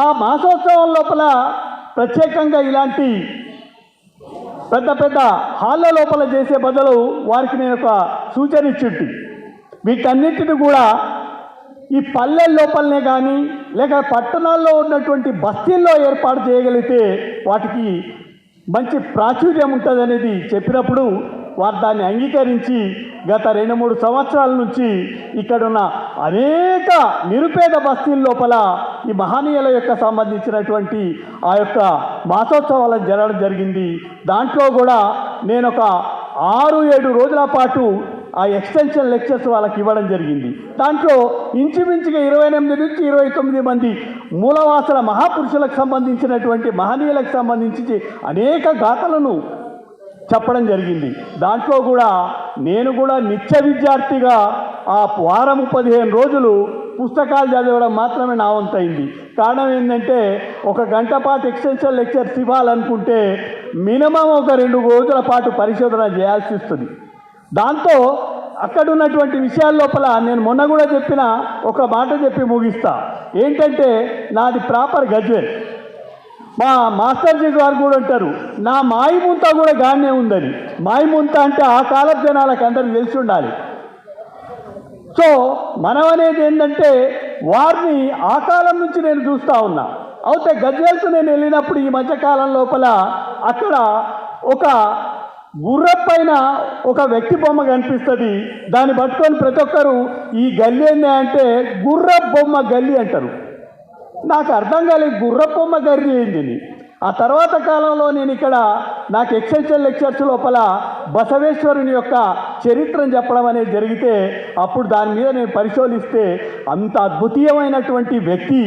ఆ మాసోత్సవం లోపల ప్రత్యేకంగా ఇలాంటి పెద్ద పెద్ద హాళ్ళ లోపల చేసే బదులు వారికి నేను ఒక సూచన ఇచ్చింటి. వీటన్నిటిని కూడా ఈ పల్లెల లోపలనే కానీ లేక పట్టణాల్లో ఉన్నటువంటి బస్తీల్లో ఏర్పాటు చేయగలిగితే వాటికి మంచి ప్రాచుర్యం ఉంటుంది అనేది చెప్పినప్పుడు వారు దాన్ని అంగీకరించి గత 2-3 సంవత్సరాల నుంచి ఇక్కడున్న అనేక నిరుపేద బస్తీల లోపల ఈ మహనీయుల యొక్క సంబంధించినటువంటి ఆ యొక్క మాసోత్సవాలను జరగడం జరిగింది. దాంట్లో కూడా నేను ఒక 6-7 రోజుల పాటు ఆ ఎక్స్టెన్షన్ లెక్చర్స్ వాళ్ళకి ఇవ్వడం జరిగింది. దాంట్లో ఇంచుమించుగా 28 నుంచి 29 మంది మూలవాసుల మహాపురుషులకు సంబంధించినటువంటి మహనీయులకు సంబంధించి అనేక గాథలను చెప్పడం జరిగింది. దాంట్లో కూడా నేను కూడా నిత్య విద్యార్థిగా ఆ వారం 15 రోజులు పుస్తకాలు చదవడం మాత్రమే నా వంతైంది. కారణం ఏంటంటే 1 గంట పాటు ఎక్స్టెన్షన్ లెక్చర్స్ ఇవ్వాలనుకుంటే మినిమం ఒక 2 రోజుల పాటు పరిశోధన చేయాల్సి వస్తుంది. దాంతో అక్కడ ఉన్నటువంటి విషయాల లోపల నేను మొన్న కూడా చెప్పిన ఒక మాట చెప్పి ముగిస్తా. ఏంటంటే నాది ప్రాపర్ గజ్వేల్. మా మాస్టర్జీ గారు కూడా అంటారు నా మాయిముంత కూడా గానే ఉందని. మాయిముంత అంటే ఆ కాలపు జనాలకు అందరికి తెలిసి ఉండాలి. సో మనం అనేది ఏంటంటే వారిని ఆ కాలం నుంచి నేను చూస్తూ ఉన్నా. అయితే గజ్వేల్కు నేను వెళ్ళినప్పుడు ఈ మధ్యకాలం లోపల అక్కడ ఒక గుర్రం పైన ఒక వ్యక్తి బొమ్మ కనిపిస్తుంది. దాన్ని పట్టుకొని ప్రతి ఒక్కరు ఈ గల్లీ ఏంది అంటే గుర్ర బొమ్మ గల్లీ అంటారు. నాకు అర్థం కాలేదు గుర్ర బొమ్మ గల్లీ ఏంది. ఆ తర్వాత కాలంలో నేను ఇక్కడ నాకు ఎక్స్టెన్షన్ లెక్చర్స్ లోపల బసవేశ్వరుని యొక్క చరిత్రను చెప్పడం అనేది జరిగితే అప్పుడు దాని మీద నేను పరిశోధిస్తే అంత అద్భుతీయమైనటువంటి వ్యక్తి,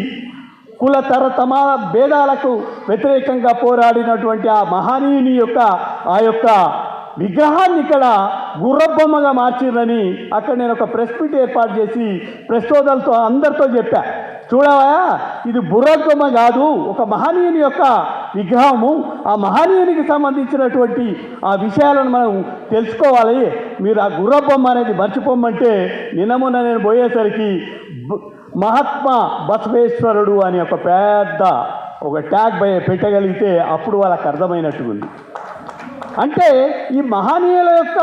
కుల తరతమ భేదాలకు వ్యతిరేకంగా పోరాడినటువంటి ఆ మహనీయుని యొక్క ఆ యొక్క విగ్రహాన్ని ఇక్కడ గుర్రబొమ్మగా మార్చిరని అక్కడ నేను ఒక ప్రెస్ మీట్ ఏర్పాటు చేసి ప్రెస్ సోదరులతో అందరితో చెప్పా. చూడవా, ఇది బుర్రబొమ్మ కాదు, ఒక మహనీయుని యొక్క విగ్రహము. ఆ మహనీయునికి సంబంధించినటువంటి ఆ విషయాలను మనం తెలుసుకోవాలి. మీరు ఆ గుర్రబొమ్మ అనేది మర్చిపోమంటే నిన్న నేను పోయేసరికి మహాత్మా బసవేశ్వరుడు అని ఒక పెద్ద ఒక ట్యాగ్ పెట్టగలిగితే అప్పుడు వాళ్ళకి అర్థమైనట్టుంది. అంటే ఈ మహనీయుల యొక్క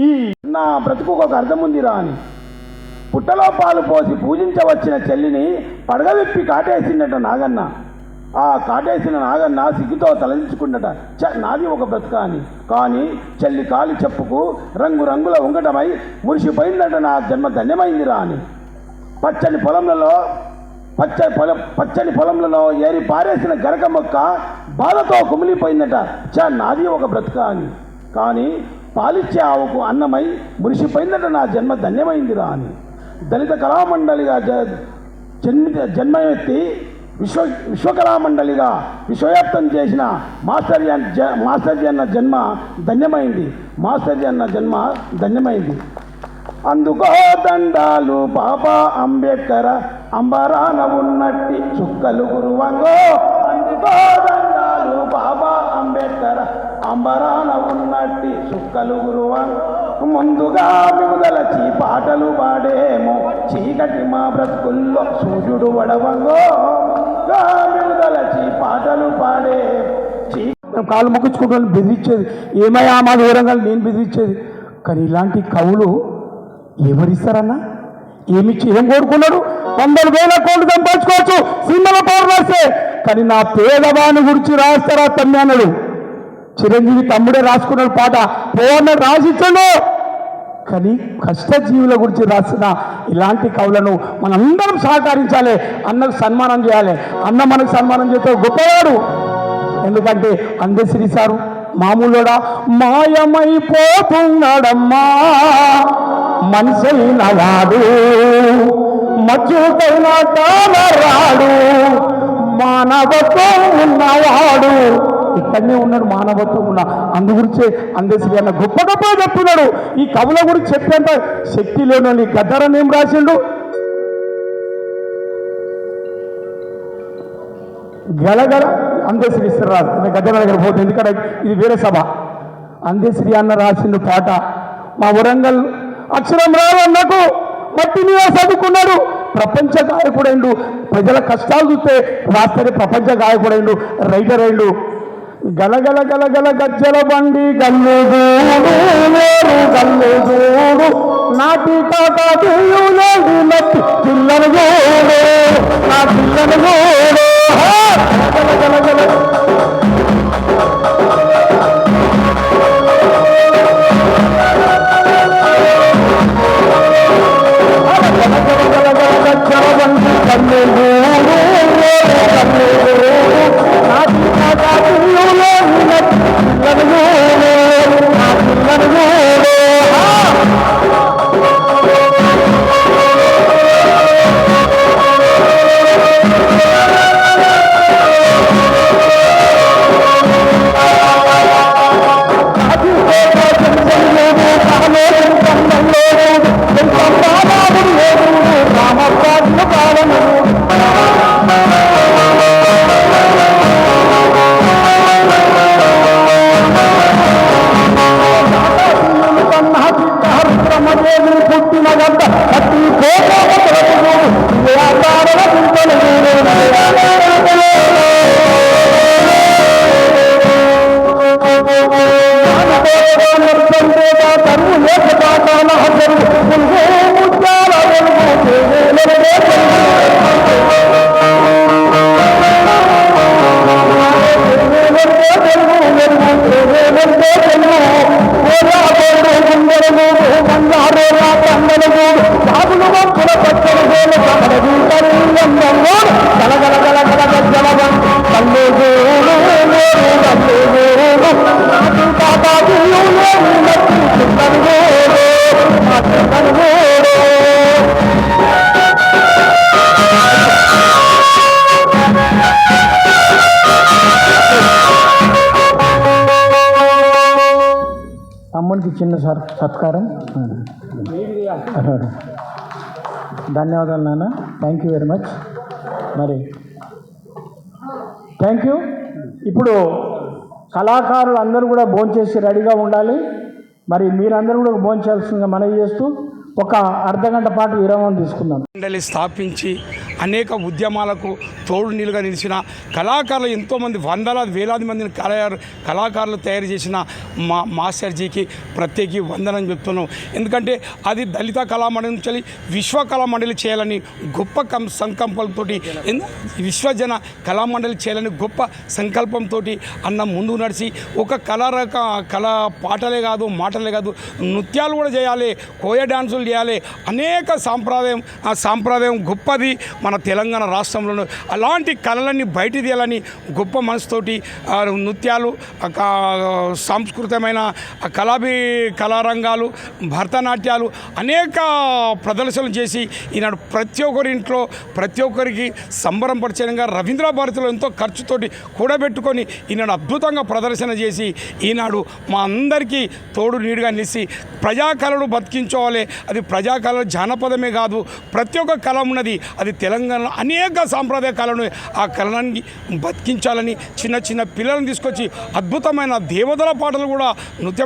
ఈ నా బ్రతుకు ఒక అర్థం ఉందిరా అని పుట్టలో పాలు పోసి పూజించవచ్చిన చెల్లిని పడగవిప్పి కాటేసిందట నాగన్న. ఆ కాటేసిన నాగన్న సిగ్గుతో తలదించుకుందట, నాది ఒక బ్రతుక అని. కానీ చెల్లి కాలి చెప్పుకు రంగు రంగుల ఉంగటమై మురిసిపోయిందట, నా జన్మ ధన్యమైందిరా అని. పచ్చని పొలంలో ఏరి పారేసిన గరక మొక్క బాధతో కుమిలిపోయిందట, నాది ఒక బ్రతుక అని. కానీ పాలిచ్చే ఆవుకు అన్నమై మురిసిపోయిందట, నా జన్మ ధన్యమైందిరా అని. దళిత కళామండలిగా జన్మమెత్తి విశ్వకళామండలిగా విశ్వవ్యాప్తం చేసిన మాస్టర్జీ అన్న జన్మ ధన్యమైంది. మాస్టర్జీ అన్న జన్మ ధన్యమైంది. అందుకో దండాలు పాప అంబేద్కర్, అంబరాన ఉన్నట్టి చుక్కలు గురువంగో. అందుకో దండాలు పాప అంబేద్కర్, అంబరాన ఉన్నట్టి చుక్కలు గురువంగో. ముందుగా మిముదలచి పాటలు పాడేమో, చీకటి మా బ్రతుకుల్లో సూర్యుడు వడవంగో. మిముదలచి పాటలు పాడే కాళ్ళు మొక్కించుకుంటాను బెదిరించేది, ఏమయ్యా మా దూరంగా నేను బెదిరించేది. కానీ ఇలాంటి కవులు ఎవరిస్తారన్నా? ఏమిచ్చి ఏం కోరుకున్నాడు? 100,000 కోట్లు సంపాదించుకోవచ్చు సినిమాలో పవర్ రాస్తే, కానీ నా పేదవాని గురించి రాస్తారా తమ్మి అన్నాడు. చిరంజీవి తమ్ముడే రాసుకున్నాడు పాట, పోవన్న రాసిచ్చాడు. కానీ కష్టజీవుల గురించి రాసిన ఇలాంటి కవులను మనందరం సహకరించాలి. అన్నకు సన్మానం చేయాలి. అన్న మనకు సన్మానం చేస్తే గొప్పవాడు. ఎందుకంటే అందశ్రీ సారు మామూలుడా మాయమైపోతున్నాడమ్మా మనిషైన వాడు, మజ్జుకైన కాలరాడు, మానవత్వం ఉన్నవాడు. ఇక్కడనే ఉన్నాడు మానవత్వం ఉన్న. అందు గురించే అందశ్రీ అన్న గొప్ప గొప్ప చెప్తున్నాడు. ఈ కవుల గురించి చెప్పేంత శక్తి లేని గద్దరని ఏం రాసిండు? గలగల అందశ్రీ ఇస్తారు గద్దర దగ్గర పోతుంది, ఎందుకంటే ఇది వేరే సభ. అందశ్రీ అన్న రాసిన పాట మా వరంగల్ అక్షరం రావు అన్నకు మట్టి మీద చదువుకున్నాడు, ప్రపంచ గాయకుడైండు. ప్రజల కష్టాలు చూస్తే రాస్తే ప్రపంచ గాయకుడైండు, రైటర్ అయిండు. గలగల గలగల గజ్జల బండి గల్లు దూడు గల్లు దూడు నాటి కాకతీయులేది నట్టి పిల్లను గోడు నా పిల్లను గోడు గలగల గజ్జల బండి గల్లు దూడు గల్లు దూడు నాటి కాకతీయులేది నట్టి పిల్లను గోడు నా పిల్లను గోడు. తమ్మునికి చిన్న సత్కారం. ధన్యవాదాలు నాన్న. Thank you very much. మరి థ్యాంక్ యూ. ఇప్పుడు కళాకారులు అందరూ కూడా భోంచేసి రెడీగా ఉండాలి. మరి మీరందరూ కూడా భోంచేయాల్సిందిగా మనవి చేస్తూ ఒక అర్ధగంట పాటు విరామం తీసుకుందాం. మండలి స్థాపించి అనేక ఉద్యమాలకు తోడు నీలుగా నిలిచిన కళాకారులు ఎంతోమంది వందలాది వేలాది మందిని కళాకారులు తయారు చేసిన మాస్టర్జీకి ప్రత్యేక వందనం చెప్తున్నాం. ఎందుకంటే అది దళిత కళామండలి నుంచి విశ్వ కళామండలి చేయాలని గొప్ప సంకల్పంతో, విశ్వజన కళామండలి చేయాలని గొప్ప సంకల్పంతో అన్న ముందుకు నడిచి ఒక కళా పాటలే కాదు, మాటలే కాదు, నృత్యాలు కూడా చేయాలి, కోయ డ్యాన్సులు చేయాలి. అనేక సాంప్రదాయం గొప్పది మన తెలంగాణ రాష్ట్రంలో. అలాంటి కళలన్నీ బయట తీయాలని గొప్ప మనసుతోటి నృత్యాలు, సాంస్కృతికమైన కళారంగాలు, భరతనాట్యాలు అనేక ప్రదర్శనలు చేసి ఈనాడు ప్రతి ఒక్కరి ఇంట్లో ప్రతి ఒక్కరికి సంబరంపరిచేయంగా రవీంద్ర భారతిలో ఎంతో ఖర్చుతోటి కూడబెట్టుకొని ఈనాడు అద్భుతంగా ప్రదర్శన చేసి ఈనాడు మా అందరికీ తోడు నీడుగా నిలిచి ప్రజాకళలు బతికించుకోవాలి. అది ప్రజాకళ జానపదమే కాదు, ప్రతి ఒక్క కళ ఉన్నది. అది తెలంగాణలో అనేక సాంప్రదాయ కళను, ఆ కళని బతికించాలని చిన్న చిన్న పిల్లలను తీసుకొచ్చి అద్భుతమైన దేవతల పాటలు కూడా నృత్య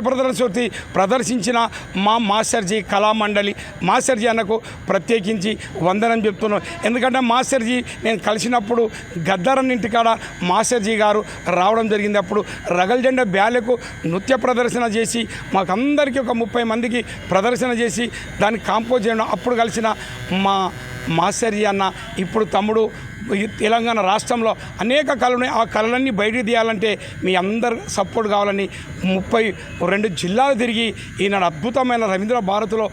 ప్రదర్శించిన మా మాస్టర్జీ కళామండలి మాస్టర్జీ అన్నకు ప్రత్యేకించి వందనం చెప్తున్నాం. ఎందుకంటే మాస్టర్జీ నేను కలిసినప్పుడు గద్దరన్న ఇంటికాడ మాస్టర్జీ గారు రావడం జరిగింది. అప్పుడు రగల్ జెండా బ్యాలకు నృత్య ప్రదర్శన చేసి మాకందరికీ ఒక 30 మందికి ప్రదర్శన చేసి దాన్ని కాంపోజ్ చేయడం అప్పుడు కలిసిన మా మాస్టర్జీ అన్న ఇప్పుడు తమ్ముడు ఈ తెలంగాణ రాష్ట్రంలో అనేక కళలు, ఆ కళలన్నీ బయటికి తీయాలంటే మీ అందరు సపోర్ట్ కావాలని 32 జిల్లాలు తిరిగి ఈనాడు అద్భుతమైన రవీంద్ర భారతిలో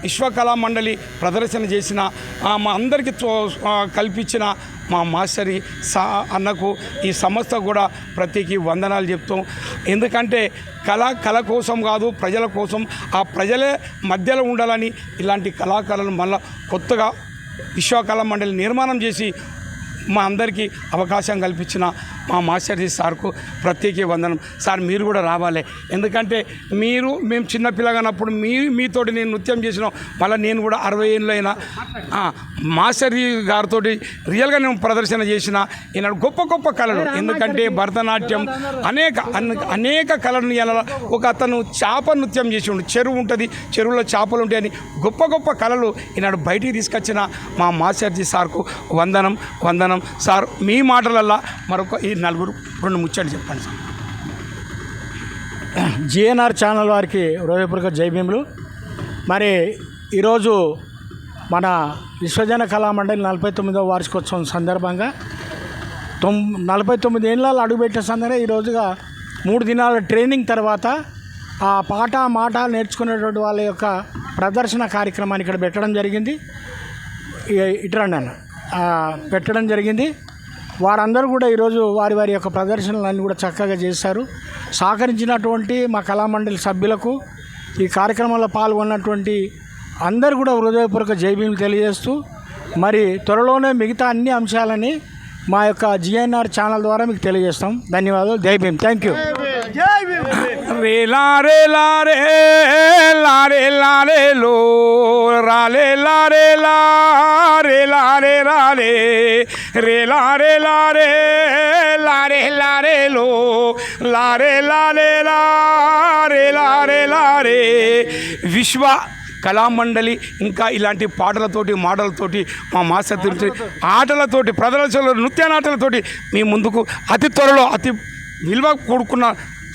విశ్వకళా మండలి ప్రదర్శన చేసిన మా అందరికీ కల్పించిన మా మాస్టరి అన్నకు ఈ సంస్థ కూడా ప్రత్యేక వందనాలు చెప్తాం. ఎందుకంటే కళ కోసం కాదు, ప్రజల కోసం, ఆ ప్రజలే మధ్యలో ఉండాలని ఇలాంటి కళాకారులను మళ్ళీ కొత్తగా విశ్వకళా మండలి నిర్మాణం చేసి మా అందరికీ అవకాశం కల్పించిన మా మాస్టర్జీ సార్కు ప్రత్యేక వందనం. సార్ మీరు కూడా రావాలి. ఎందుకంటే మేము చిన్నపిల్లగానప్పుడు మీతోటి నేను నృత్యం చేసిన, మళ్ళీ నేను కూడా 60 ఏళ్ళు అయినా మాస్టర్జీ గారితో రియల్గా నేను ప్రదర్శన చేసిన ఈనాడు గొప్ప గొప్ప కళలు. ఎందుకంటే భరతనాట్యం అనేక కళలను ఒక అతను చేప నృత్యం చేసి ఉండు, చెరువు ఉంటుంది, చెరువులో చేపలు ఉంటాయని గొప్ప గొప్ప కళలు ఈనాడు బయటికి తీసుకొచ్చిన మా మాస్టర్జీ సార్కు వందనం. సార్ మీ మాటలల్లా మరొక ఈ 2 ముచ్చట్లు చెప్పండి సార్. జిఎన్ఆర్ ఛానల్ వారికి హృదయపూర్వక జై భీములు. మరి ఈరోజు మన విశ్వజన కళామండలి 49వ వార్షికోత్సవం సందర్భంగా 49 ఏళ్ళలో అడుగుపెట్టిన సందర్భంగా ఈరోజుగా 3 దినాల ట్రైనింగ్ తర్వాత ఆ పాట మాట నేర్చుకునేటువంటి వాళ్ళ యొక్క ప్రదర్శన కార్యక్రమాన్ని ఇక్కడ పెట్టడం జరిగింది. పెట్టడం జరిగింది. వారందరూ కూడా ఈరోజు వారి యొక్క ప్రదర్శనలన్నీ కూడా చక్కగా చేశారు. సహకరించినటువంటి మా కళామండలి సభ్యులకు, ఈ కార్యక్రమంలో పాల్గొన్నటువంటి అందరూ కూడా హృదయపూర్వక జైభీములు తెలియజేస్తూ, మరి త్వరలోనే మిగతా అన్ని అంశాలని మా యొక్క జిఎన్ఆర్ ఛానల్ ద్వారా మీకు తెలియజేస్తాం. ధన్యవాదాలు. జై భీమ్. Thank you. రే లారే లారే లారే లారే లో రాలే లారే లారే లారే రాలే రే లారే లారే లారే లారే లో లారే లారే లారే లారే లారే. విశ్వ కళామండలి ఇంకా ఇలాంటి పాటలతోటి మాటలతోటి మా మాస్టర్ ఆటలతోటి ప్రదర్శనలు నృత్యనాటలతోటి మీ ముందుకు అతి త్వరలో అతి విలువ కూడుకున్న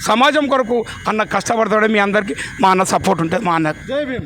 సమాజం కొరకు అన్న కష్టపడతాడు. మీ అందరికీ మా అన్న సపోర్ట్ ఉంటుంది. మా అన్న జై భీమ్.